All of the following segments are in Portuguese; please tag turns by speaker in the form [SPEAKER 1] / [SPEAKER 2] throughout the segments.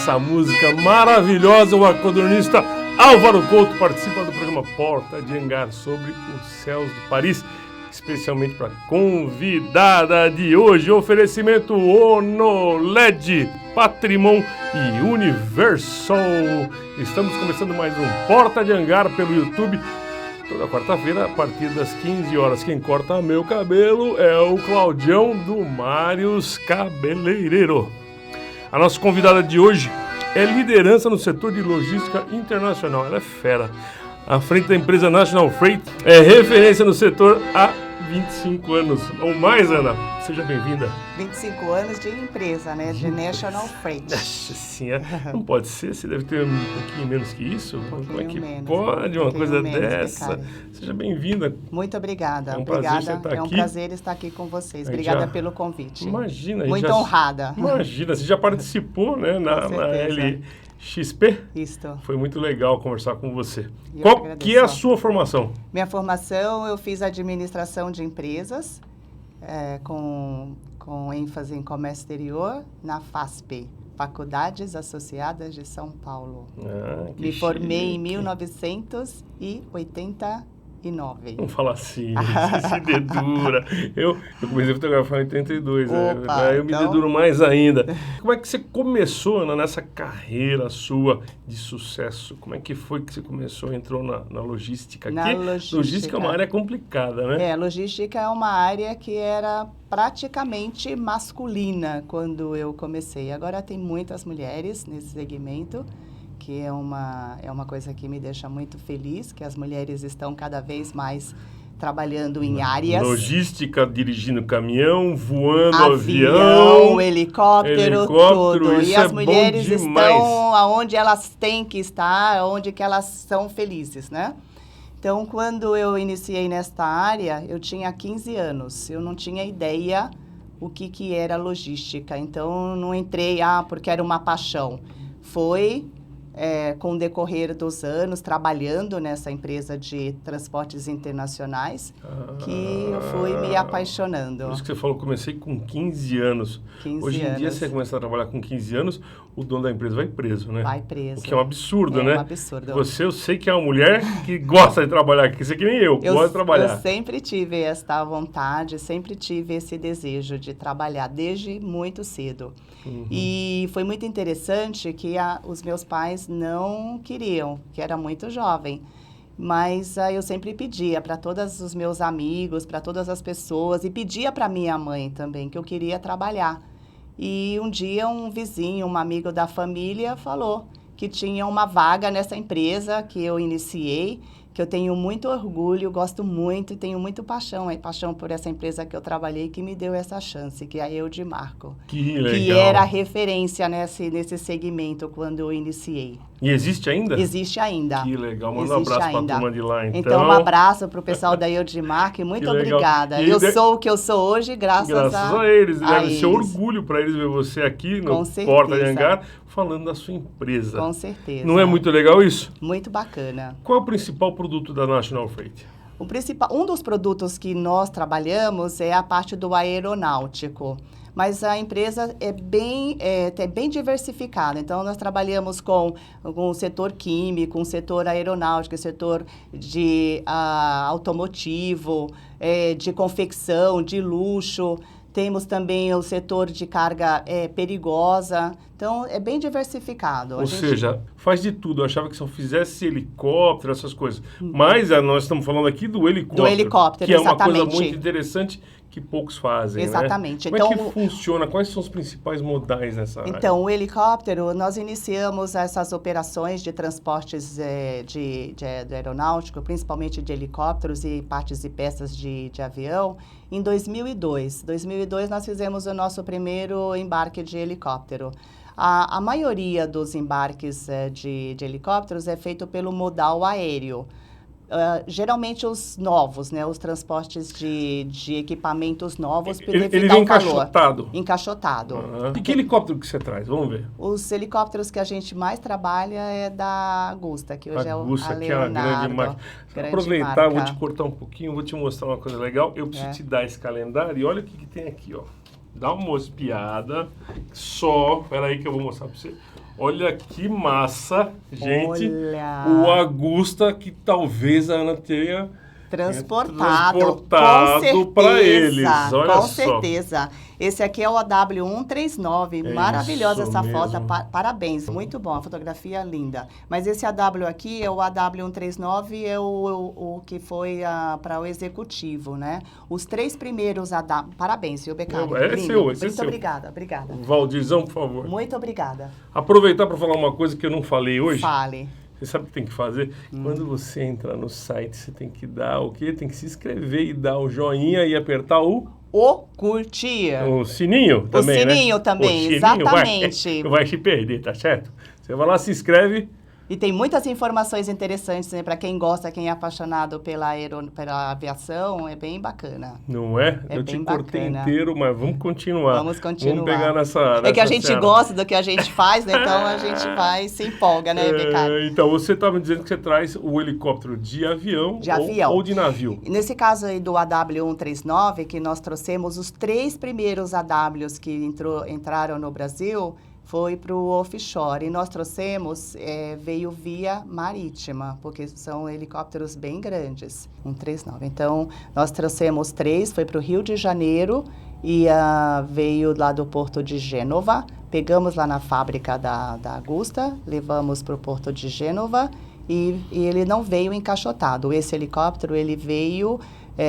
[SPEAKER 1] essa música maravilhosa, o acordeonista Álvaro Couto participa do programa Porta de Hangar sobre os céus de Paris, especialmente para a convidada de hoje. Oferecimento ONOLED, Patrimon e Universal. Estamos começando mais um Porta de Hangar pelo YouTube, toda quarta-feira a partir das 15 horas. Quem corta meu cabelo é o Claudião do Mários Cabeleireiro. A nossa convidada de hoje é liderança no setor de logística internacional. Ela é fera. À frente da empresa National Freight, é referência no setor há 25 anos ou mais, Ana. Seja bem-vinda.
[SPEAKER 2] 25 anos de empresa, né? De National Freight.
[SPEAKER 1] Sim, não pode ser. Você deve ter um pouquinho menos que isso. Como é que
[SPEAKER 2] menos,
[SPEAKER 1] pode uma coisa
[SPEAKER 2] menos,
[SPEAKER 1] dessa? Seja bem-vinda.
[SPEAKER 2] Muito obrigada.
[SPEAKER 1] É um prazer estar aqui.
[SPEAKER 2] É um prazer estar aqui com vocês. Obrigada pelo convite.
[SPEAKER 1] Imagina.
[SPEAKER 2] Muito honrada.
[SPEAKER 1] Imagina, você já participou, né, na LXP?
[SPEAKER 2] Isto.
[SPEAKER 1] Foi muito legal conversar com você. Qual que é a sua formação?
[SPEAKER 2] Minha formação, eu fiz administração de empresas, com ênfase em comércio exterior, na FASP, Faculdades Associadas de São Paulo. Me formei em 1989.
[SPEAKER 1] Não fala assim, você se dedura. Eu comecei a fotografar em 82,
[SPEAKER 2] Opa,
[SPEAKER 1] aí eu me deduro mais ainda. Como é que você começou, Ana, nessa carreira sua de sucesso? Como é que foi que você começou, entrou na logística? Logística é uma área complicada, né?
[SPEAKER 2] Logística é uma área que era praticamente masculina quando eu comecei. Agora tem muitas mulheres nesse segmento, que é uma coisa que me deixa muito feliz, que as mulheres estão cada vez mais trabalhando em áreas...
[SPEAKER 1] Logística, dirigindo caminhão, voando
[SPEAKER 2] avião, helicóptero, tudo.
[SPEAKER 1] Isso
[SPEAKER 2] e as mulheres estão onde elas têm que estar, onde que elas são felizes, né? Então, quando eu iniciei nesta área, eu tinha 15 anos. Eu não tinha ideia o que era logística. Então, não entrei, porque era uma paixão. Foi... com o decorrer dos anos, trabalhando nessa empresa de transportes internacionais, que eu fui me apaixonando.
[SPEAKER 1] Por isso que você falou, comecei com 15 anos. Hoje em dia, você começa a trabalhar com 15 anos, o dono da empresa vai preso, né?
[SPEAKER 2] Vai preso.
[SPEAKER 1] O que é um absurdo, né?
[SPEAKER 2] É um absurdo.
[SPEAKER 1] Eu sei que é uma mulher que gosta de trabalhar, que você que nem eu gosto de trabalhar.
[SPEAKER 2] Eu sempre tive esta vontade, sempre tive esse desejo de trabalhar, desde muito cedo. E foi muito interessante que os meus pais não queriam, que era muito jovem. Mas eu sempre pedia para todos os meus amigos, para todas as pessoas, e pedia para minha mãe também, que eu queria trabalhar. E um dia um vizinho, um amigo da família, falou que tinha uma vaga nessa empresa que eu iniciei, que eu tenho muito orgulho, gosto muito, tenho muito paixão por essa empresa que eu trabalhei, que me deu essa chance, que é a Eudimarco.
[SPEAKER 1] Que legal.
[SPEAKER 2] Que era referência nesse segmento quando eu iniciei.
[SPEAKER 1] E existe ainda?
[SPEAKER 2] Existe ainda.
[SPEAKER 1] Que legal. Manda um abraço para a turma de lá, então.
[SPEAKER 2] Então, um abraço para o pessoal da Eudimarco e muito obrigada. Eu sou o que eu sou hoje graças a
[SPEAKER 1] eles. Deve ser orgulho para eles ver você aqui no Porta de Hangar falando da sua empresa.
[SPEAKER 2] Com certeza.
[SPEAKER 1] Não é muito legal isso?
[SPEAKER 2] Muito bacana.
[SPEAKER 1] Qual é o principal produto da National Freight?
[SPEAKER 2] Um dos produtos que nós trabalhamos é a parte do aeronáutico. Mas a empresa é bem diversificada. Então, nós trabalhamos com o setor químico, o setor aeronáutico, o setor de automotivo, de confecção, de luxo. Temos também o setor de carga perigosa. Então, é bem diversificado.
[SPEAKER 1] Ou seja, faz de tudo. Eu achava que só fizesse helicóptero, essas coisas. Mas nós estamos falando aqui do helicóptero.
[SPEAKER 2] Do helicóptero,
[SPEAKER 1] que
[SPEAKER 2] exatamente.
[SPEAKER 1] É uma coisa muito interessante que poucos fazem,
[SPEAKER 2] exatamente.
[SPEAKER 1] Né? Como é que funciona? Quais são os principais modais nessa área?
[SPEAKER 2] Então, o helicóptero, nós iniciamos essas operações de transportes de aeronáutico, principalmente de helicópteros e partes e peças de avião, em 2002. Em 2002, nós fizemos o nosso primeiro embarque de helicóptero. A maioria dos embarques de helicópteros é feito pelo modal aéreo. Geralmente os novos, né? Os transportes de equipamentos novos devido
[SPEAKER 1] ele
[SPEAKER 2] ao
[SPEAKER 1] vem
[SPEAKER 2] calor.
[SPEAKER 1] Encaixotado.
[SPEAKER 2] Encaixotado.
[SPEAKER 1] E que helicóptero que você traz? Vamos ver.
[SPEAKER 2] Os helicópteros que a gente mais trabalha é da Agusta, que hoje é a Leonardo.
[SPEAKER 1] Que é uma grande marca. Aproveitar, vou te cortar um pouquinho, vou te mostrar uma coisa legal. Eu preciso te dar esse calendário e olha o que tem aqui, ó. Dá uma espiada. Espera aí que eu vou mostrar para você. Olha que massa, gente.
[SPEAKER 2] Olha.
[SPEAKER 1] O Agusta que talvez a Ana tenha
[SPEAKER 2] Transportado
[SPEAKER 1] para eles. Olha
[SPEAKER 2] com
[SPEAKER 1] só.
[SPEAKER 2] certeza. Esse aqui é o AW139,
[SPEAKER 1] É
[SPEAKER 2] maravilhosa
[SPEAKER 1] isso
[SPEAKER 2] essa
[SPEAKER 1] mesmo.
[SPEAKER 2] foto, parabéns, muito bom, a fotografia linda. Mas esse AW aqui, é o AW139, é o que foi para o executivo, né? Os 3 primeiros AW, parabéns, viu, Beccari?
[SPEAKER 1] É seu, esse é
[SPEAKER 2] muito
[SPEAKER 1] seu.
[SPEAKER 2] obrigada.
[SPEAKER 1] Valdirzão, por favor.
[SPEAKER 2] Muito obrigada.
[SPEAKER 1] Aproveitar para falar uma coisa que eu não falei hoje.
[SPEAKER 2] Fale.
[SPEAKER 1] Você sabe o que tem que fazer? Quando você entrar no site, você tem que dar o quê? Tem que se inscrever e dar o joinha e apertar o
[SPEAKER 2] Curtir.
[SPEAKER 1] sininho também,
[SPEAKER 2] O sininho
[SPEAKER 1] né?
[SPEAKER 2] também,
[SPEAKER 1] O sininho
[SPEAKER 2] exatamente.
[SPEAKER 1] Vai te perder, tá certo? Você vai lá, se inscreve.
[SPEAKER 2] E tem muitas informações interessantes, né? Para quem gosta, quem é apaixonado pela aviação, é bem bacana.
[SPEAKER 1] Não é?
[SPEAKER 2] É
[SPEAKER 1] Eu te
[SPEAKER 2] bem
[SPEAKER 1] cortei
[SPEAKER 2] bacana.
[SPEAKER 1] inteiro, mas vamos continuar.
[SPEAKER 2] Vamos continuar.
[SPEAKER 1] Vamos pegar nessa
[SPEAKER 2] É que a
[SPEAKER 1] nessa
[SPEAKER 2] gente
[SPEAKER 1] serra.
[SPEAKER 2] gosta do que a gente faz, né? Então a gente vai se empolga, né, Beccari?
[SPEAKER 1] Então, você estava me dizendo que você traz o helicóptero de avião, ou de navio.
[SPEAKER 2] Nesse caso aí do AW139, que nós trouxemos os 3 primeiros AWs que entraram no Brasil, foi para o offshore. E nós trouxemos, veio via marítima, porque são helicópteros bem grandes, 139. Então, nós trouxemos 3, foi para o Rio de Janeiro e veio lá do Porto de Gênova. Pegamos lá na fábrica da Agusta, levamos para o Porto de Gênova e ele não veio encaixotado. Esse helicóptero, ele veio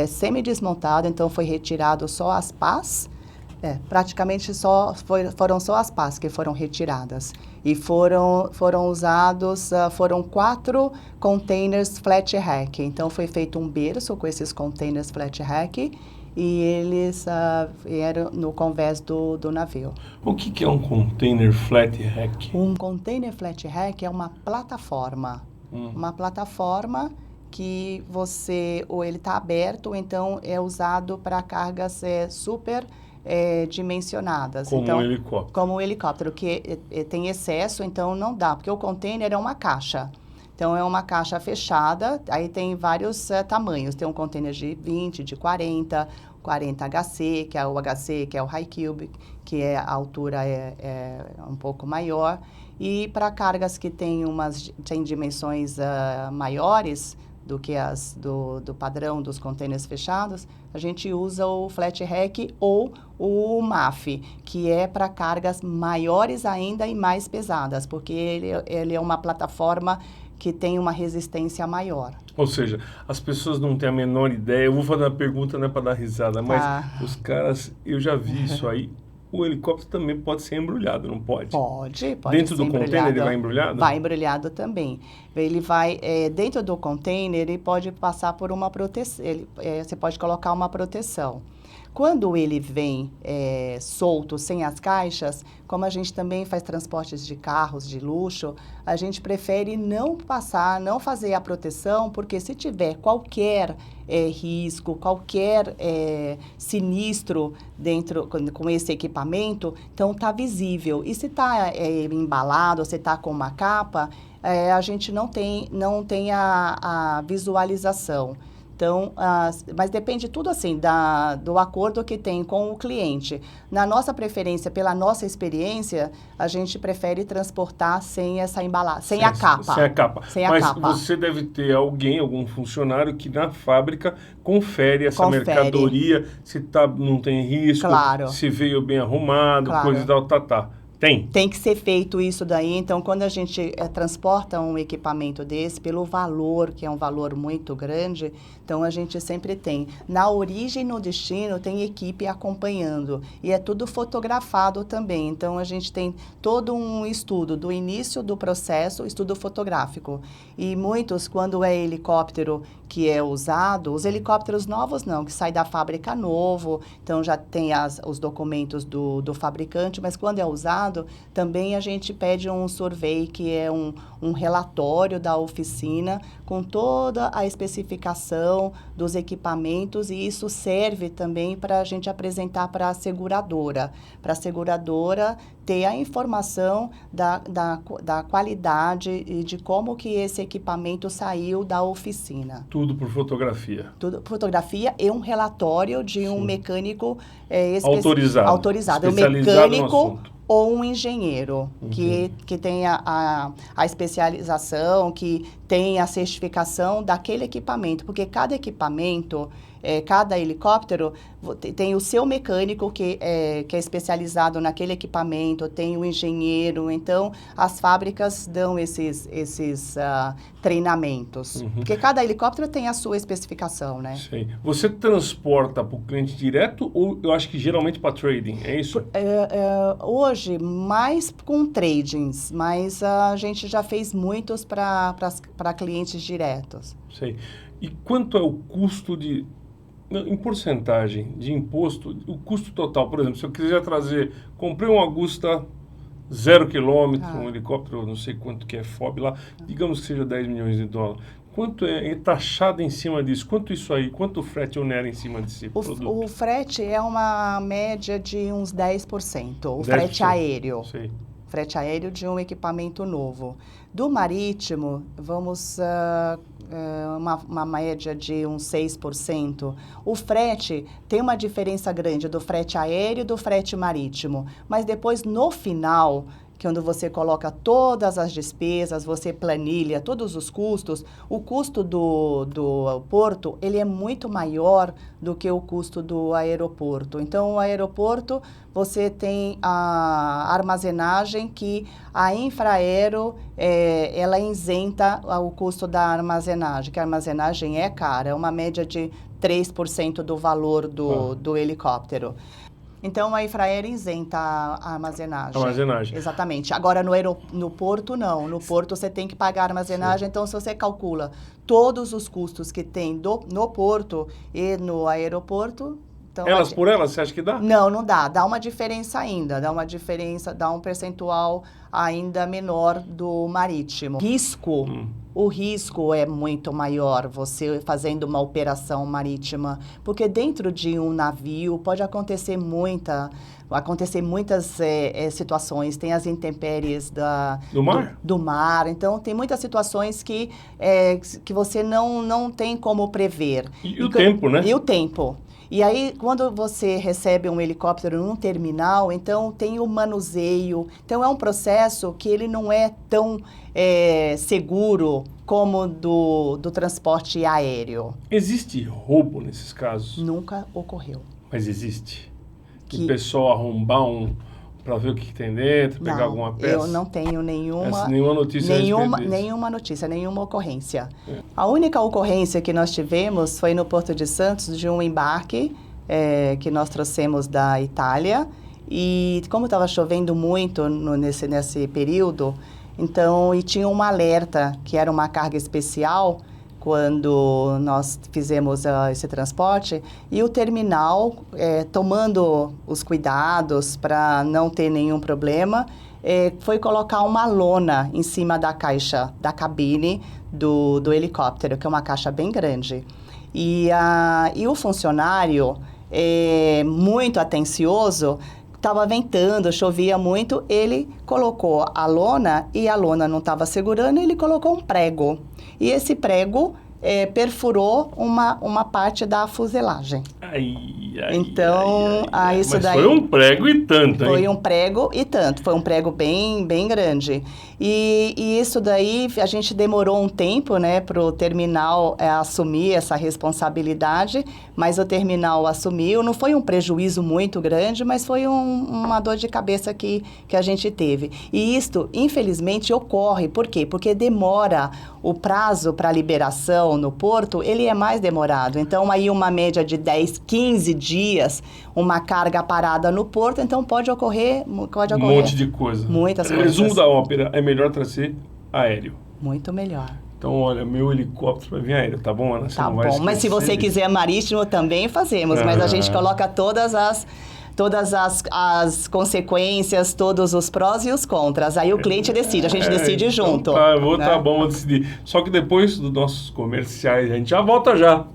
[SPEAKER 2] semi-desmontado, então foi retirado só as pás. Praticamente foram só as pás que foram retiradas. E foram usados, foram 4 containers flat rack. Então, foi feito um berço com esses containers flat rack e eles vieram no convés do navio.
[SPEAKER 1] O que é um container flat rack?
[SPEAKER 2] Um container flat rack é uma plataforma. Uma plataforma que ou ele está aberto, ou então é usado para cargas super dimensionadas.
[SPEAKER 1] Como
[SPEAKER 2] então,
[SPEAKER 1] um helicóptero.
[SPEAKER 2] Como um helicóptero, que tem excesso, então não dá, porque o container é uma caixa. Então, é uma caixa fechada, aí tem vários tamanhos. Tem um container de 20, de 40 HC, que é o HC, que é o High Cube, que a altura é um pouco maior. E para cargas que tem dimensões maiores do que do padrão dos containers fechados, a gente usa o flat rack ou o MAF, que é para cargas maiores ainda e mais pesadas, porque ele é uma plataforma que tem uma resistência maior.
[SPEAKER 1] Ou seja, as pessoas não têm a menor ideia. Eu vou fazer uma pergunta, não é para dar risada, mas os caras, eu já vi isso aí. O helicóptero também pode ser embrulhado, não pode?
[SPEAKER 2] Pode
[SPEAKER 1] Dentro
[SPEAKER 2] ser
[SPEAKER 1] do container ele vai embrulhado?
[SPEAKER 2] Vai embrulhado também. Ele vai, dentro do container, ele pode passar por uma proteção, você pode colocar uma proteção. Quando ele vem solto, sem as caixas, como a gente também faz transportes de carros de luxo, a gente prefere não fazer a proteção, porque se tiver qualquer risco, qualquer sinistro dentro com esse equipamento, então está visível. E se está embalado, se está com uma capa, a gente não tem a visualização. Então, mas depende tudo assim do acordo que tem com o cliente. Na nossa preferência, pela nossa experiência, a gente prefere transportar sem essa embalagem, sem a capa.
[SPEAKER 1] Sem a capa.
[SPEAKER 2] Sem a
[SPEAKER 1] mas
[SPEAKER 2] capa.
[SPEAKER 1] Você deve ter algum funcionário que na fábrica confere essa mercadoria, se não tem risco,
[SPEAKER 2] claro.
[SPEAKER 1] Se veio bem arrumado, claro. Coisa e tal, Tem
[SPEAKER 2] que ser feito isso daí. Então, quando a gente transporta um equipamento desse, pelo valor, que é um valor muito grande, então a gente sempre tem. Na origem e no destino, tem equipe acompanhando. E é tudo fotografado também. Então, a gente tem todo um estudo do início do processo, estudo fotográfico. E muitos, quando é helicóptero que é usado, os helicópteros novos não, que sai da fábrica novo, então já tem os documentos do fabricante, mas quando é usado, também a gente pede um survey, que é um relatório da oficina com toda a especificação dos equipamentos, e isso serve também para a gente apresentar para a seguradora ter a informação da qualidade e de como que esse equipamento saiu da oficina.
[SPEAKER 1] Tudo por fotografia.
[SPEAKER 2] Tudo por fotografia e um relatório de um mecânico
[SPEAKER 1] autorizado.
[SPEAKER 2] O mecânico ou um engenheiro que tenha a especialização, que tenha a certificação daquele equipamento, porque cada equipamento, cada helicóptero tem o seu mecânico que é especializado naquele equipamento, tem o engenheiro, então as fábricas dão esses treinamentos, porque cada helicóptero tem a sua especificação, né?
[SPEAKER 1] Sim. Você transporta para o cliente direto ou eu acho que geralmente para trading, é isso?
[SPEAKER 2] Hoje, mais com tradings, mas a gente já fez muitos para clientes diretos.
[SPEAKER 1] Sei. E quanto é o custo em porcentagem de imposto, o custo total? Por exemplo, se eu quiser trazer, comprei um Agusta 0 km, um helicóptero, não sei quanto que é FOB lá, digamos que seja 10 milhões de dólares. Quanto é taxado em cima disso? Quanto isso aí? Quanto o frete onera em cima desse produto?
[SPEAKER 2] O frete é uma média de uns 10%. O
[SPEAKER 1] 10%.
[SPEAKER 2] Frete aéreo.
[SPEAKER 1] Sei.
[SPEAKER 2] Frete aéreo de um equipamento novo. Do marítimo, vamos uma média de uns 6%. O frete tem uma diferença grande do frete aéreo e do frete marítimo, mas depois, no final, quando você coloca todas as despesas, você planilha todos os custos, o custo do porto, ele é muito maior do que o custo do aeroporto. Então, o aeroporto, você tem a armazenagem que a Infraero, ela isenta o custo da armazenagem, que a armazenagem é cara, é uma média de 3% do valor do helicóptero. Então, a Infraero isenta a armazenagem.
[SPEAKER 1] Armazenagem.
[SPEAKER 2] Exatamente. Agora, no porto, não. No porto, você tem que pagar a armazenagem. Sim. Então, se você calcula todos os custos que tem no porto e no aeroporto... Então,
[SPEAKER 1] elas por elas, você acha que dá?
[SPEAKER 2] Não, não dá. Dá uma diferença ainda. Dá um percentual ainda menor do marítimo. O risco é muito maior você fazendo uma operação marítima, porque dentro de um navio pode acontecer muitas situações. Tem as intempéries do mar. Então, tem muitas situações que você não tem como prever.
[SPEAKER 1] E o tempo, né?
[SPEAKER 2] E o tempo. E aí, quando você recebe um helicóptero num terminal, então tem o manuseio. Então, é um processo que ele não é tão seguro como do transporte aéreo.
[SPEAKER 1] Existe roubo nesses casos?
[SPEAKER 2] Nunca ocorreu.
[SPEAKER 1] Mas existe? O pessoal arrombar para ver o que tem dentro, pegar alguma peça?
[SPEAKER 2] Eu não tenho nenhuma
[SPEAKER 1] notícia
[SPEAKER 2] nenhuma notícia, nenhuma ocorrência. A única ocorrência que nós tivemos foi no Porto de Santos, de um embarque que nós trouxemos da Itália. E como estava chovendo muito nesse período, então, e tinha um alerta, que era uma carga especial, quando nós fizemos esse transporte, e o terminal, tomando os cuidados para não ter nenhum problema, foi colocar uma lona em cima da caixa, da cabine do helicóptero, que é uma caixa bem grande. E o funcionário, muito atencioso, estava ventando, chovia muito, ele colocou a lona e a lona não estava segurando, ele colocou um prego. E esse prego perfurou uma parte da fuselagem. Então, isso
[SPEAKER 1] mas
[SPEAKER 2] daí...
[SPEAKER 1] foi um prego e tanto, hein?
[SPEAKER 2] Foi um prego e tanto. Foi um prego bem, bem grande. E isso daí, a gente demorou um tempo, né, para o terminal assumir essa responsabilidade, mas o terminal assumiu. Não foi um prejuízo muito grande, mas foi uma dor de cabeça que a gente teve. E isto, infelizmente, ocorre. Por quê? Porque demora o prazo para liberação no porto, ele é mais demorado. Então, aí uma média de 10, 15 dias, uma carga parada no porto, então pode ocorrer...
[SPEAKER 1] Um monte de coisa.
[SPEAKER 2] Muitas coisas.
[SPEAKER 1] Resumo da ópera, é melhor trazer aéreo.
[SPEAKER 2] Muito melhor.
[SPEAKER 1] Então, olha, meu helicóptero vai vir aéreo, tá bom, Ana?
[SPEAKER 2] Tá bom, mas se você quiser marítimo, também fazemos, mas a gente coloca todas as consequências, todos os prós e os contras. Aí o cliente decide, a gente decide junto.
[SPEAKER 1] Então tá bom, vou decidir. Só que depois dos nossos comerciais, a gente já volta já.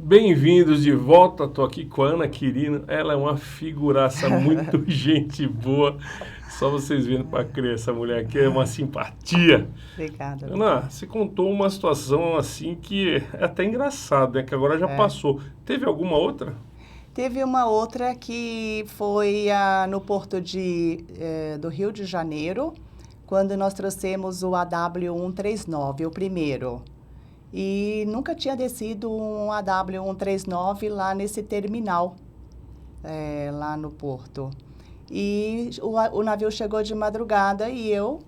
[SPEAKER 1] Bem-vindos de volta, tô aqui com a Ana Quirino, ela é uma figuraça, muito gente boa, só vocês vendo para crer, essa mulher aqui é uma simpatia.
[SPEAKER 2] Obrigada.
[SPEAKER 1] Ana, você contou uma situação assim que é até engraçado, né, que agora já passou. Teve alguma outra?
[SPEAKER 2] Teve uma outra que foi no porto do Rio de Janeiro, quando nós trouxemos o AW139, o primeiro. E nunca tinha descido um AW139 lá nesse terminal, lá no porto. E o navio chegou de madrugada e eu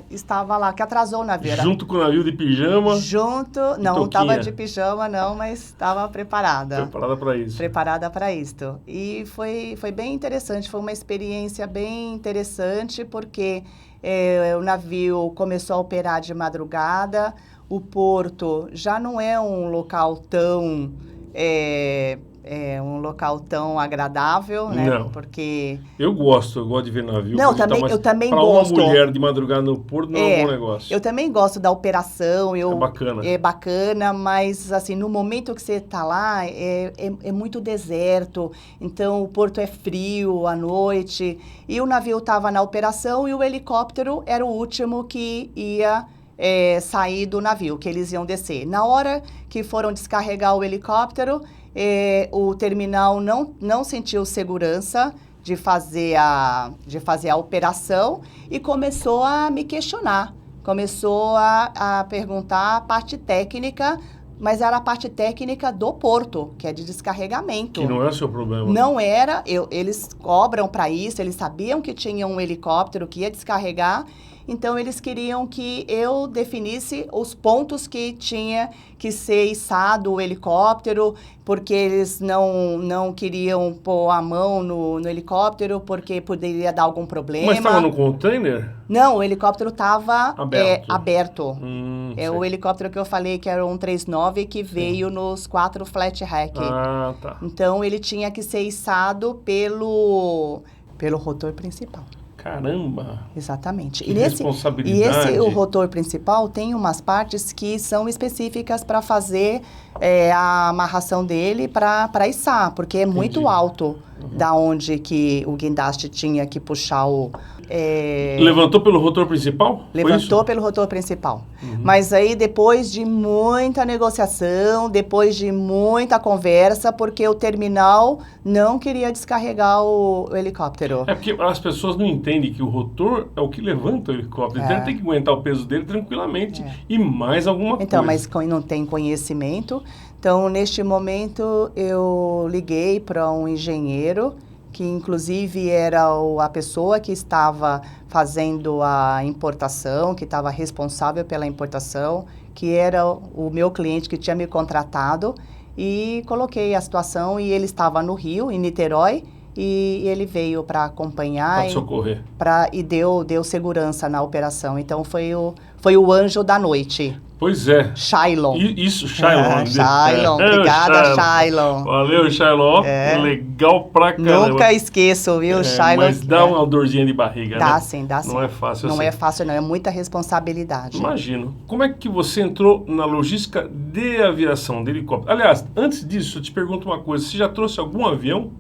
[SPEAKER 2] estava lá, que atrasou o navio.
[SPEAKER 1] Junto com o navio de pijama?
[SPEAKER 2] Junto, não estava de pijama não, mas estava preparada.
[SPEAKER 1] Preparada para isso.
[SPEAKER 2] Preparada para isto. E foi bem interessante, foi uma experiência bem interessante, porque o navio começou a operar de madrugada, o porto já não é um local tão... um local tão agradável, né?
[SPEAKER 1] Não.
[SPEAKER 2] Porque...
[SPEAKER 1] Eu gosto de ver navio.
[SPEAKER 2] Não, eu também gosto.
[SPEAKER 1] Para uma mulher de madrugada no porto não é um bom negócio.
[SPEAKER 2] Eu também gosto da operação.
[SPEAKER 1] É bacana.
[SPEAKER 2] É bacana, mas assim, no momento que você está lá, é muito deserto, então o porto é frio à noite, e o navio estava na operação e o helicóptero era o último que ia sair do navio, que eles iam descer. Na hora que foram descarregar o helicóptero, o terminal não sentiu segurança de fazer a operação e começou a me questionar. Começou a perguntar a parte técnica, mas era a parte técnica do porto, que é de descarregamento.
[SPEAKER 1] Que não é o seu problema.
[SPEAKER 2] Não era. Eles cobram para isso, eles sabiam que tinha um helicóptero que ia descarregar. Então, eles queriam que eu definisse os pontos que tinha que ser içado o helicóptero, porque eles não queriam pôr a mão no helicóptero, porque poderia dar algum problema.
[SPEAKER 1] Mas estava no container?
[SPEAKER 2] Não, o helicóptero estava aberto.
[SPEAKER 1] O
[SPEAKER 2] helicóptero que eu falei que era um 139 que veio nos 4 flat rack.
[SPEAKER 1] Ah, tá.
[SPEAKER 2] Então, ele tinha que ser içado pelo rotor principal.
[SPEAKER 1] Caramba!
[SPEAKER 2] Exatamente.
[SPEAKER 1] Que responsabilidade.
[SPEAKER 2] O rotor principal tem umas partes que são específicas para fazer a amarração dele para içar, porque é muito alto da onde que o guindaste tinha que puxar o...
[SPEAKER 1] Levantou pelo rotor principal?
[SPEAKER 2] Levantou pelo rotor principal. Mas aí, depois de muita negociação, depois de muita conversa, porque o terminal não queria descarregar o helicóptero.
[SPEAKER 1] É porque as pessoas não entendem que o rotor é o que levanta o helicóptero. Então, ele tem que aguentar o peso dele tranquilamente e mais alguma coisa.
[SPEAKER 2] Então, mas não tem conhecimento. Então, neste momento, eu liguei para um engenheiro, que inclusive era a pessoa que estava fazendo a importação, que estava responsável pela importação, que era o meu cliente que tinha me contratado, e coloquei a situação, e ele estava no Rio, em Niterói, e ele veio para acompanhar.
[SPEAKER 1] Para socorrer.
[SPEAKER 2] E deu segurança na operação. Então, foi o anjo da noite.
[SPEAKER 1] Pois é.
[SPEAKER 2] Shailon.
[SPEAKER 1] Isso, Shailon.
[SPEAKER 2] Shailon, obrigada, Shailon.
[SPEAKER 1] Valeu, Shailon. Legal pra caramba.
[SPEAKER 2] Nunca esqueço, viu, Shailon.
[SPEAKER 1] Mas dá uma dorzinha de barriga, né?
[SPEAKER 2] Dá sim.
[SPEAKER 1] Não é fácil
[SPEAKER 2] assim. Não é fácil, não. É muita responsabilidade.
[SPEAKER 1] Imagino. Como é que você entrou na logística de aviação, de helicóptero? Aliás, antes disso, eu te pergunto uma coisa. Você já trouxe algum avião?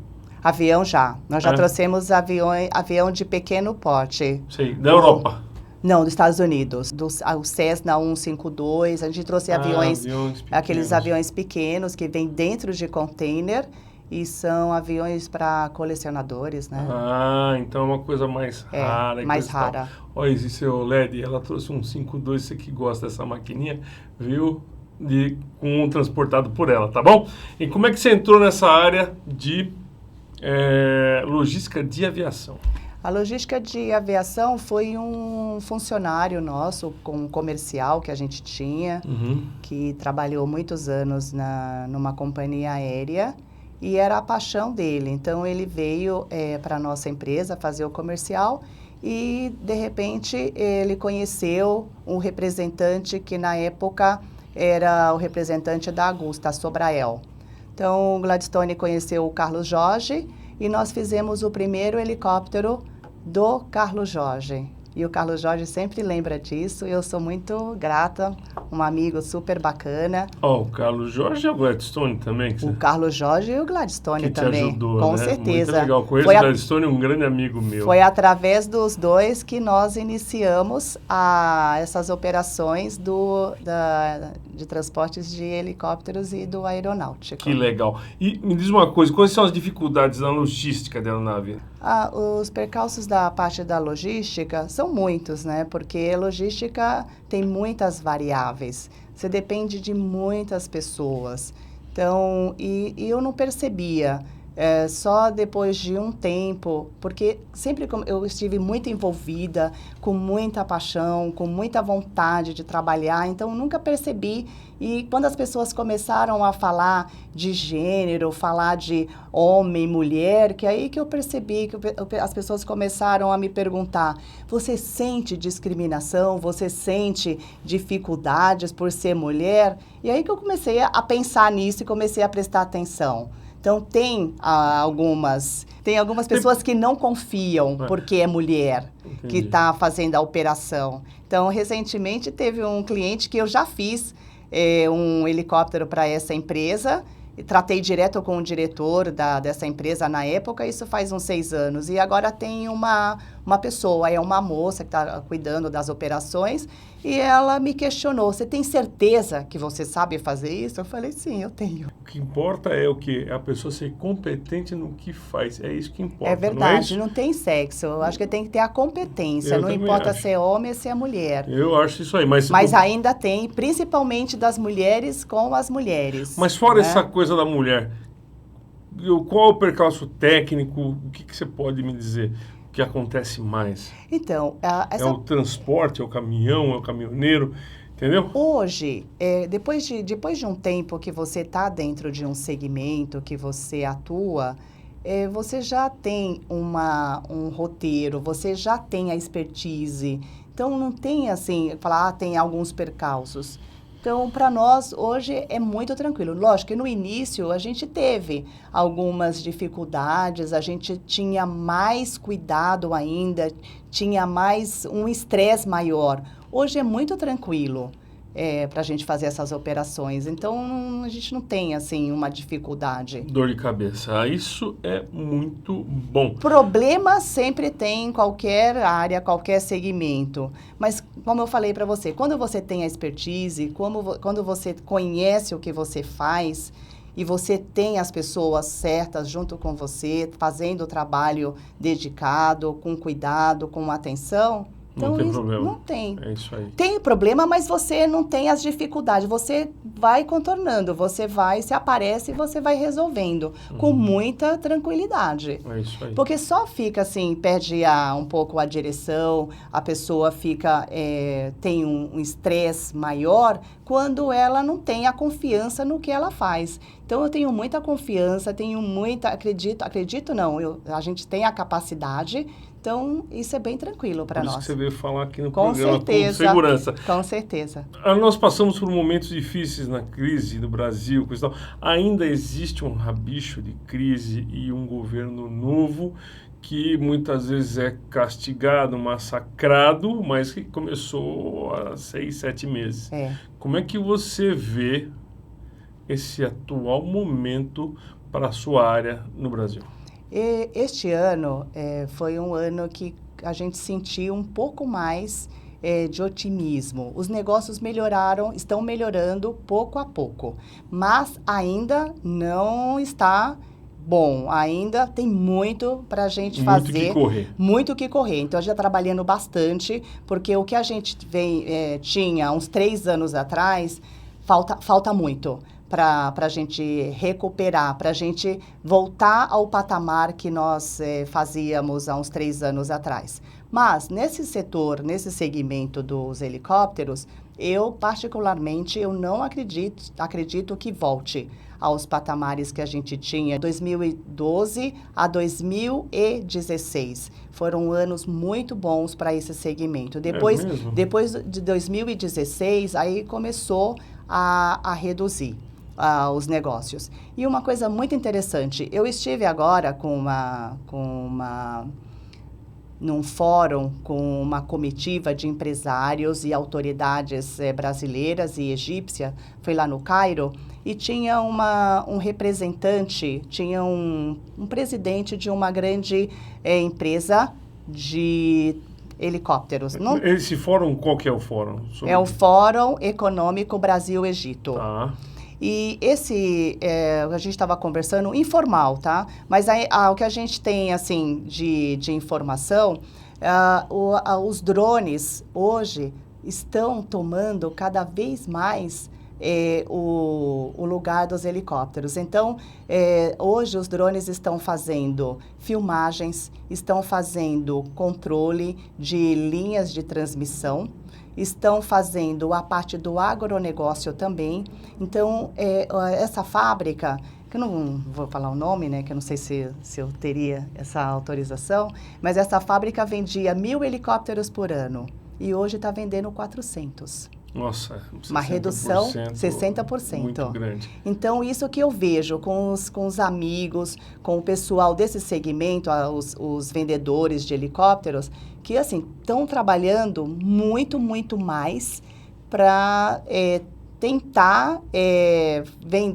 [SPEAKER 2] Avião já. Nós já trouxemos avião de pequeno porte.
[SPEAKER 1] Sei, da Europa.
[SPEAKER 2] Não, dos Estados Unidos. O Cessna 152, a gente trouxe aqueles aviões pequenos que vêm dentro de container e são aviões para colecionadores, né?
[SPEAKER 1] Ah, então é uma coisa mais rara.
[SPEAKER 2] Mais rara.
[SPEAKER 1] Olha, existe o LED, ela trouxe um 52, você que gosta dessa maquininha, viu? Com um transportado por ela, tá bom? E como é que você entrou nessa área de logística de aviação?
[SPEAKER 2] A logística de aviação foi um funcionário nosso, com um comercial que a gente tinha, que trabalhou muitos anos numa companhia aérea, e era a paixão dele. Então, ele veio para a nossa empresa fazer o comercial e, de repente, ele conheceu um representante que, na época, era o representante da Augusta, a Sobrael. Então, o Gladstone conheceu o Carlos Jorge e nós fizemos o primeiro helicóptero do Carlos Jorge. E o Carlos Jorge sempre lembra disso. Eu sou muito grata, um amigo super bacana.
[SPEAKER 1] O Carlos Jorge e o Gladstone também.
[SPEAKER 2] O Carlos Jorge e o Gladstone
[SPEAKER 1] que
[SPEAKER 2] também.
[SPEAKER 1] te ajudou,
[SPEAKER 2] com
[SPEAKER 1] né?
[SPEAKER 2] certeza.
[SPEAKER 1] Muito legal. Conheço o Gladstone, um grande amigo meu.
[SPEAKER 2] Foi através dos dois que nós iniciamos essas operações de transportes de helicópteros e do aeronáutico.
[SPEAKER 1] Que legal. E me diz uma coisa, quais são as dificuldades na logística da aeronave?
[SPEAKER 2] Os percalços da parte da logística são muitos, né? Porque a logística tem muitas variáveis. Você depende de muitas pessoas. Então, e eu não percebia. Só depois de um tempo, porque sempre eu estive muito envolvida, com muita paixão, com muita vontade de trabalhar, então nunca percebi. E quando as pessoas começaram a falar de gênero, falar de homem, mulher, que aí que eu percebi que as pessoas começaram a me perguntar: você sente discriminação? Você sente dificuldades por ser mulher? E aí que eu comecei a pensar nisso e comecei a prestar atenção. Então, tem algumas pessoas que não confiam porque é mulher. Entendi. Que está fazendo a operação. Então, recentemente, teve um cliente que eu já fiz um helicóptero para essa empresa. E tratei direto com o diretor dessa empresa na época, isso faz uns 6 anos. E agora tem uma pessoa, uma moça que está cuidando das operações, e ela me questionou: você tem certeza que você sabe fazer isso? Eu falei: sim, eu tenho.
[SPEAKER 1] O que importa é o quê? É a pessoa ser competente no que faz. É isso que importa.
[SPEAKER 2] É verdade,
[SPEAKER 1] não
[SPEAKER 2] tem sexo. Eu acho que tem que ter a competência. Não importa se é homem ou se é mulher.
[SPEAKER 1] Eu acho isso aí. Mas
[SPEAKER 2] ainda tem, principalmente das mulheres com as mulheres.
[SPEAKER 1] Mas fora essa coisa da mulher, qual é o percalço técnico? O que você pode me dizer que acontece mais?
[SPEAKER 2] Então,
[SPEAKER 1] é o transporte, é o caminhão, é o caminhoneiro, entendeu?
[SPEAKER 2] Hoje, depois de um tempo que você está dentro de um segmento, que você atua, você já tem um roteiro, você já tem a expertise. Então, não tem assim, falar, tem alguns percalços. Então, para nós, hoje é muito tranquilo. Lógico que no início a gente teve algumas dificuldades, a gente tinha mais cuidado ainda, tinha mais um estresse maior. Hoje é muito tranquilo para a gente fazer essas operações. Então, a gente não tem, assim, uma dificuldade.
[SPEAKER 1] Dor de cabeça. Isso é muito bom.
[SPEAKER 2] Problema sempre tem em qualquer área, qualquer segmento. Mas, como eu falei para você, quando você tem a expertise, quando você conhece o que você faz e você tem as pessoas certas junto com você, fazendo o trabalho dedicado, com cuidado, com atenção... Então,
[SPEAKER 1] não tem problema.
[SPEAKER 2] Não tem.
[SPEAKER 1] É isso aí.
[SPEAKER 2] Tem problema, mas você não tem as dificuldades. Você vai contornando, você se aparece e você vai resolvendo com muita tranquilidade.
[SPEAKER 1] É isso aí.
[SPEAKER 2] Porque só fica assim, perde um pouco a direção, a pessoa fica, tem um estresse maior quando ela não tem a confiança no que ela faz. Então, eu tenho muita confiança, acredito não, a gente tem a capacidade. Então, isso é bem tranquilo para nós.
[SPEAKER 1] Por isso que você veio falar aqui no
[SPEAKER 2] com
[SPEAKER 1] programa
[SPEAKER 2] certeza,
[SPEAKER 1] com segurança.
[SPEAKER 2] Com certeza.
[SPEAKER 1] Nós passamos por momentos difíceis na crise do Brasil, coisa tal. Ainda existe um rabicho de crise e um governo novo que muitas vezes é castigado, massacrado, mas que começou há 6, 7 meses. Como é que você vê esse atual momento para a sua área no Brasil?
[SPEAKER 2] Este ano foi um ano que a gente sentiu um pouco mais de otimismo. Os negócios estão melhorando pouco a pouco, mas ainda não está bom. Ainda tem muito para a gente fazer. Muito que correr. Então, a gente está trabalhando bastante, porque o que a gente tinha uns 3 anos atrás, falta muito para a gente recuperar, para a gente voltar ao patamar que nós fazíamos há uns 3 anos atrás. Mas, nesse segmento dos helicópteros, eu, particularmente, não acredito que volte aos patamares que a gente tinha. 2012 a 2016 foram anos muito bons para esse segmento. Depois de 2016, aí começou a reduzir os negócios. E uma coisa muito interessante, eu estive agora com num fórum com uma comitiva de empresários e autoridades brasileiras e egípcias, foi lá no Cairo, e tinha um representante, tinha um presidente de uma grande empresa de helicópteros.
[SPEAKER 1] Esse fórum, qual que é o fórum?
[SPEAKER 2] É o Fórum Econômico Brasil-Egito.
[SPEAKER 1] Tá.
[SPEAKER 2] E a gente estava conversando informal, tá? Mas o que a gente tem, assim, de informação, os drones hoje estão tomando cada vez mais o lugar dos helicópteros. Então, hoje os drones estão fazendo filmagens, estão fazendo controle de linhas de transmissão, estão fazendo a parte do agronegócio também. Então, essa fábrica, que eu não vou falar o nome, né, que eu não sei se eu teria essa autorização, mas essa fábrica vendia 1.000 helicópteros por ano e hoje está vendendo 400.
[SPEAKER 1] Nossa,
[SPEAKER 2] uma redução 60%.
[SPEAKER 1] Muito grande.
[SPEAKER 2] Então, isso que eu vejo com os amigos, com o pessoal desse segmento, os vendedores de helicópteros, que, assim, estão trabalhando muito, muito mais para tentar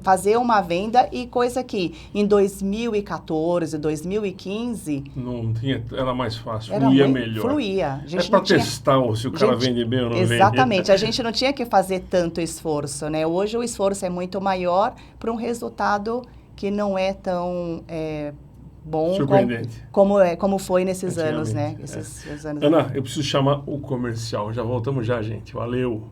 [SPEAKER 2] fazer uma venda, e coisa que em 2014, 2015...
[SPEAKER 1] Não tinha, era mais fácil,
[SPEAKER 2] fluía
[SPEAKER 1] melhor.
[SPEAKER 2] Fluía.
[SPEAKER 1] Para testar se o cara vende bem ou não vende.
[SPEAKER 2] Exatamente, a gente não tinha que fazer tanto esforço, né? Hoje o esforço é muito maior para um resultado que não é tão bom como foi nesses anos, né? Esses anos.
[SPEAKER 1] Ana, eu preciso chamar o comercial. Já voltamos já, gente. Valeu!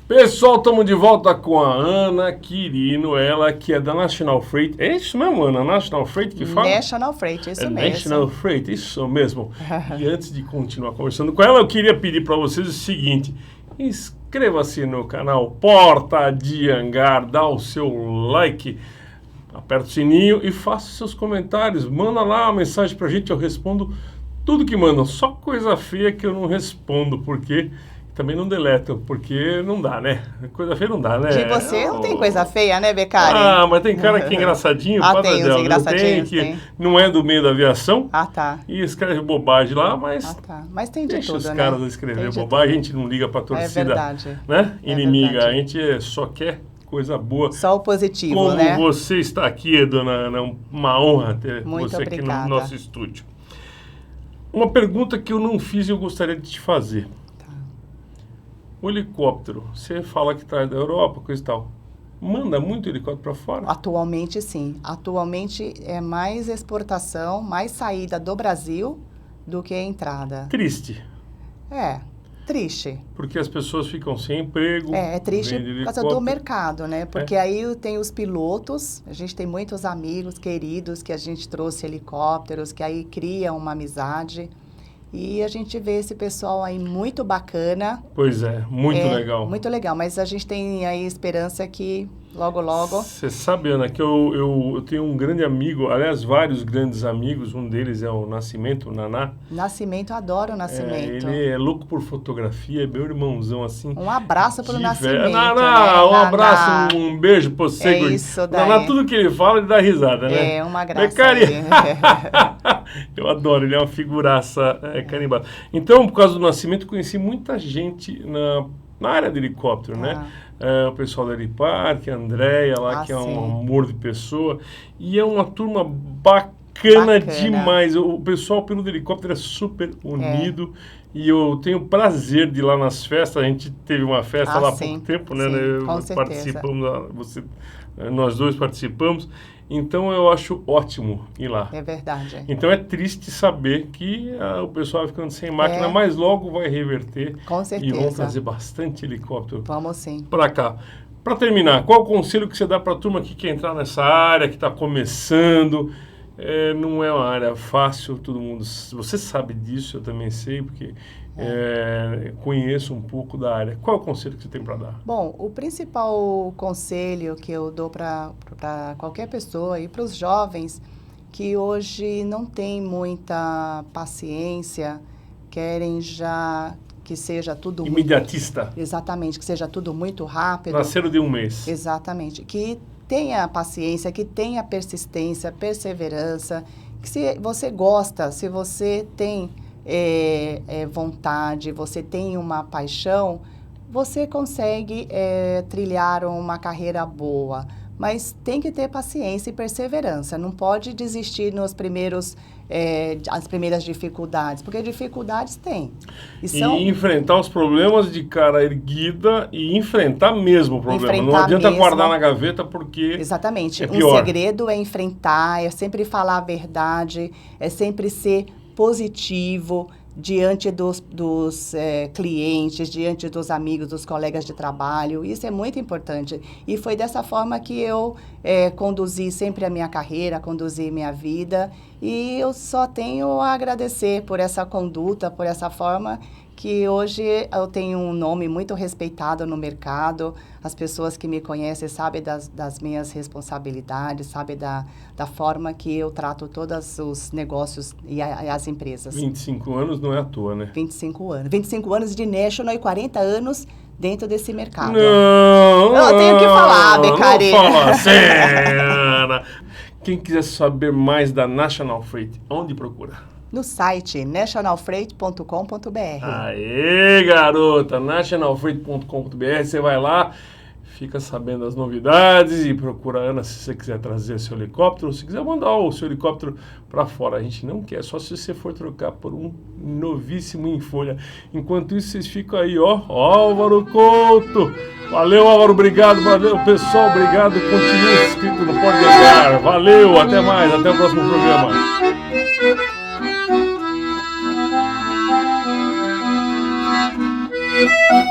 [SPEAKER 1] Pessoal, estamos de volta com a Ana Quirino, ela que é da National Freight. É isso mesmo, Ana? National Freight que fala?
[SPEAKER 2] National Freight, isso mesmo.
[SPEAKER 1] National Freight, isso mesmo. E antes de continuar conversando com ela, eu queria pedir para vocês o seguinte: inscreva-se no canal Porta de Hangar, dá o seu like, aperta o sininho e faça seus comentários. Manda lá uma mensagem para a gente, eu respondo tudo que mandam. Só coisa feia que eu não respondo, porque... Também não deleto, porque não dá, né? Coisa feia não dá, né?
[SPEAKER 2] De você não tem coisa feia, né, Beccari?
[SPEAKER 1] Ah, mas tem cara que é engraçadinho.
[SPEAKER 2] Tem os engraçadinhos,
[SPEAKER 1] tem. Não é do meio da aviação.
[SPEAKER 2] Ah, tá.
[SPEAKER 1] E escreve bobagem lá, mas...
[SPEAKER 2] Ah, tá. Mas tem de
[SPEAKER 1] deixa
[SPEAKER 2] tudo,
[SPEAKER 1] os caras escrever bobagem, a gente não liga pra torcida.
[SPEAKER 2] É verdade.
[SPEAKER 1] Né? Inimiga,
[SPEAKER 2] verdade.
[SPEAKER 1] A gente só quer coisa boa.
[SPEAKER 2] Só o positivo,
[SPEAKER 1] como
[SPEAKER 2] né?
[SPEAKER 1] Como você está aqui, dona Ana, uma honra ter
[SPEAKER 2] muito
[SPEAKER 1] você
[SPEAKER 2] obrigada.
[SPEAKER 1] Aqui no nosso estúdio. Uma pergunta que eu não fiz e eu gostaria de te fazer. O helicóptero, você fala que traz da Europa, coisa e tal. Manda muito helicóptero para fora?
[SPEAKER 2] Atualmente, sim. Atualmente é mais exportação, mais saída do Brasil do que entrada.
[SPEAKER 1] Triste.
[SPEAKER 2] Triste.
[SPEAKER 1] Porque as pessoas ficam sem emprego.
[SPEAKER 2] É triste por causa do mercado, né? Porque aí tem os pilotos, a gente tem muitos amigos queridos que a gente trouxe helicópteros, que aí cria uma amizade. E a gente vê esse pessoal aí muito bacana.
[SPEAKER 1] Pois é, muito legal.
[SPEAKER 2] Muito legal, mas a gente tem aí esperança que logo, logo...
[SPEAKER 1] Você sabe, Ana, que eu tenho um grande amigo, aliás, vários grandes amigos, um deles é o Nascimento, o Naná.
[SPEAKER 2] Nascimento, adoro o Nascimento.
[SPEAKER 1] Ele é louco por fotografia, é meu irmãozão, assim.
[SPEAKER 2] Um abraço pro Nascimento,
[SPEAKER 1] Naná,
[SPEAKER 2] né?
[SPEAKER 1] um abraço, um beijo pra você.
[SPEAKER 2] É isso daí.
[SPEAKER 1] Naná, tudo que ele fala, ele dá risada, né?
[SPEAKER 2] É, uma graça.
[SPEAKER 1] Eu adoro, ele é uma figuraça carimbada. Então, por causa do Nascimento, conheci muita gente na área de helicóptero, né? O pessoal da Helipark, a Andréia lá, que é um amor de pessoa. E é uma turma bacana bacana demais. O pessoal pelo helicóptero é super unido. E eu tenho o prazer de ir lá nas festas. A gente teve uma festa lá há pouco tempo, né?
[SPEAKER 2] Sim, com certeza.
[SPEAKER 1] Participamos, nós dois participamos. Então eu acho ótimo ir lá.
[SPEAKER 2] É verdade.
[SPEAKER 1] Então é triste saber que o pessoal vai ficando sem máquina, mas logo vai reverter.
[SPEAKER 2] Com certeza.
[SPEAKER 1] E vão trazer bastante helicóptero.
[SPEAKER 2] Vamos sim.
[SPEAKER 1] Para cá. Para terminar, qual o conselho que você dá para a turma que quer entrar nessa área, que está começando? Não é uma área fácil, todo mundo... Você sabe disso, eu também sei, porque conheço um pouco da área. Qual é o conselho que você tem para dar?
[SPEAKER 2] Bom, o principal conselho que eu dou para qualquer pessoa e para os jovens que hoje não tem muita paciência, querem já que seja tudo...
[SPEAKER 1] Imediatista.
[SPEAKER 2] Exatamente, que seja tudo muito rápido.
[SPEAKER 1] Nasceram de um mês.
[SPEAKER 2] Exatamente, que tenha paciência, que tenha persistência, perseverança, que se você gosta, se você tem vontade, você tem uma paixão, você consegue trilhar uma carreira boa. Mas tem que ter paciência e perseverança, não pode desistir nos primeiros, as primeiras dificuldades, porque dificuldades tem. E
[SPEAKER 1] enfrentar os problemas de cara erguida e enfrentar mesmo o problema. Não adianta guardar na gaveta porque
[SPEAKER 2] exatamente.
[SPEAKER 1] É pior.
[SPEAKER 2] Um segredo é enfrentar, é sempre falar a verdade, é sempre ser positivo diante dos clientes, diante dos amigos, dos colegas de trabalho. Isso é muito importante. E foi dessa forma que eu conduzi sempre a minha carreira, conduzi minha vida. E eu só tenho a agradecer por essa conduta, por essa forma que hoje eu tenho um nome muito respeitado no mercado. As pessoas que me conhecem sabem das minhas responsabilidades, sabem da forma que eu trato todos os negócios e as empresas.
[SPEAKER 1] 25 anos não é à toa, né?
[SPEAKER 2] 25 anos. 25 anos de National e 40 anos dentro desse mercado.
[SPEAKER 1] Não,
[SPEAKER 2] eu tenho que falar, Beccaria.
[SPEAKER 1] Não fala assim, Ana. Quem quiser saber mais da National Freight, onde procura?
[SPEAKER 2] No site nationalfreight.com.br.
[SPEAKER 1] Aê, garota! nationalfreight.com.br. Você vai lá, fica sabendo das novidades e procura a Ana se você quiser trazer seu helicóptero, ou se quiser mandar o seu helicóptero para fora. A gente não quer, só se você for trocar por um novíssimo em folha. Enquanto isso, vocês ficam aí, ó. Álvaro Couto! Valeu, Álvaro, obrigado, valeu, pessoal, obrigado. Continue inscrito no Pode Ganhar. Valeu, até mais, até o próximo programa. Thank you.